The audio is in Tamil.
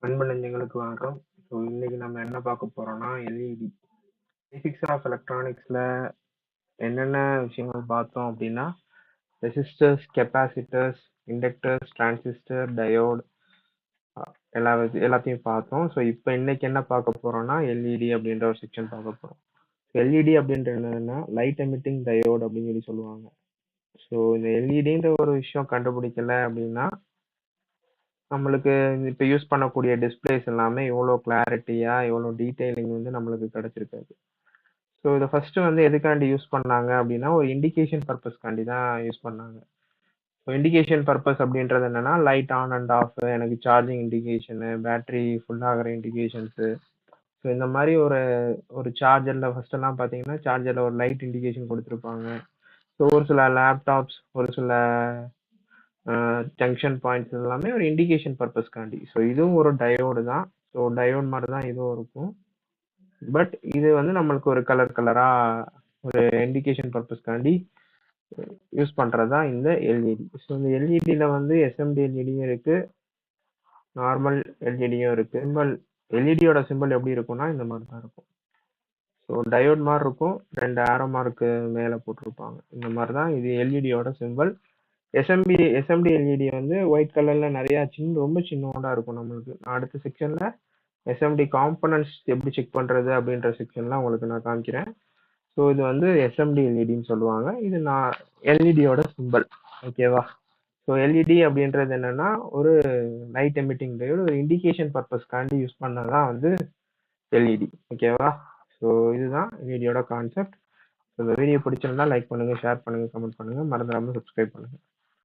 அன்பு நெஞ்சங்களுக்கு வணக்கம். ஸோ இன்னைக்கு நம்ம என்ன பார்க்க போறோம்னா எல்இடி பேசிக்ஸ் ஆஃப் எலக்ட்ரானிக்ஸ்ல என்னென்ன விஷயங்கள் பார்த்தோம் அப்படின்னா resistors, capacitors, inductors, transistor, diode எல்லாத்தையும் பார்த்தோம். ஸோ இப்போ இன்னைக்கு என்ன பார்க்க போறோம்னா எல்இடி அப்படின்ற ஒரு செக்ஷன் பார்க்க போறோம். எல்இடி அப்படின்றது என்னன்னா லைட் எமிட்டிங் டயோட் அப்படின்னு சொல்லுவாங்க. ஸோ இந்த எல்இடின்ற ஒரு விஷயம் கண்டுபிடிக்கல அப்படின்னா நம்மளுக்கு இப்போ யூஸ் பண்ணக்கூடிய டிஸ்பிளேஸ் எல்லாமே எவ்வளோ கிளாரிட்டியா எவ்வளோ டீடைலிங் வந்து நம்மளுக்கு கிடைச்சிருக்காது. ஸோ இதை ஃபர்ஸ்ட் வந்து எதுக்காண்டி யூஸ் பண்ணாங்க அப்படின்னா ஒரு இண்டிகேஷன் பர்பஸ்க்காண்டி தான் யூஸ் பண்ணாங்க. ஸோ இண்டிகேஷன் பர்பஸ் அப்படின்றது என்னன்னா லைட் ஆன் அண்ட் ஆஃப், எனக்கு சார்ஜிங் இண்டிகேஷனு, பேட்டரி ஃபுல் ஆகிற இண்டிகேஷன்ஸு. ஸோ இந்த மாதிரி ஒரு ஒரு சார்ஜரில் ஃபர்ஸ்ட் எல்லாம் பார்த்தீங்கன்னா சார்ஜரில் ஒரு லைட் இண்டிகேஷன் கொடுத்துருப்பாங்க. ஸோ ஒரு சில லேப்டாப்ஸ், ஒரு சில ஜங்ஷன் பாயிண்ட்ஸ் எல்லாமே ஒரு இண்டிகேஷன் பர்பஸ்க்காண்டி. ஸோ இதுவும் ஒரு டயோடு தான். ஸோ டயோட் மாதிரி தான் இதுவும் இருக்கும். பட் இது வந்து நம்மளுக்கு ஒரு கலரா ஒரு இண்டிகேஷன் பர்பஸ்க்காண்டி யூஸ் பண்றது தான் இந்த எல்இடி. ஸோ இந்த எல்இடியில் வந்து எஸ்எம்டி எல்இடியும் இருக்கு, நார்மல் எல்இடியும் இருக்கு. சிம்பிள் எல்இடியோட சிம்பிள் எப்படி இருக்கும்னா இந்த மாதிரி தான் இருக்கும். ஸோ டயோட் மாதிரி இருக்கும், 2 ஆரோ மார்க்கு மேலே போட்டிருப்பாங்க. இந்த மாதிரி தான் இது எல்இடியோட சிம்பிள். எஸ்எம்டி எல்இடி வந்து ஒயிட் கலர்ல நிறைய ரொம்ப சின்னோண்டா இருக்கும் நம்மளுக்கு. அடுத்த செக்ஷன்ல எஸ்எம்டி காம்பனன்ட்ஸ் எப்படி செக் பண்றது அப்படின்ற செக்ஷன்ல உங்களுக்கு நான் காமிக்கிறேன். ஸோ இது வந்து எஸ்எம்டி எல்இடின்னு சொல்லுவாங்க. இது நான் எல்இடியோட சிம்பிள். ஓகேவா? ஸோ எல்இடி அப்படின்றது என்னன்னா ஒரு லைட் எமிட்டிங் டயோடு, ஒரு இண்டிகேஷன் பர்பஸ்க்காண்டி யூஸ் பண்ணதான் வந்து எல்இடி. ஓகேவா? ஸோ இதுதான் எல்இடியோட கான்செப்ட். இந்த வீடியோ பிடிச்சிருந்தா லைக் பண்ணுங்க, ஷேர் பண்ணுங்க, கமெண்ட் பண்ணுங்க, மறந்துடாம சப்ஸ்கிரைப் பண்ணுங்க.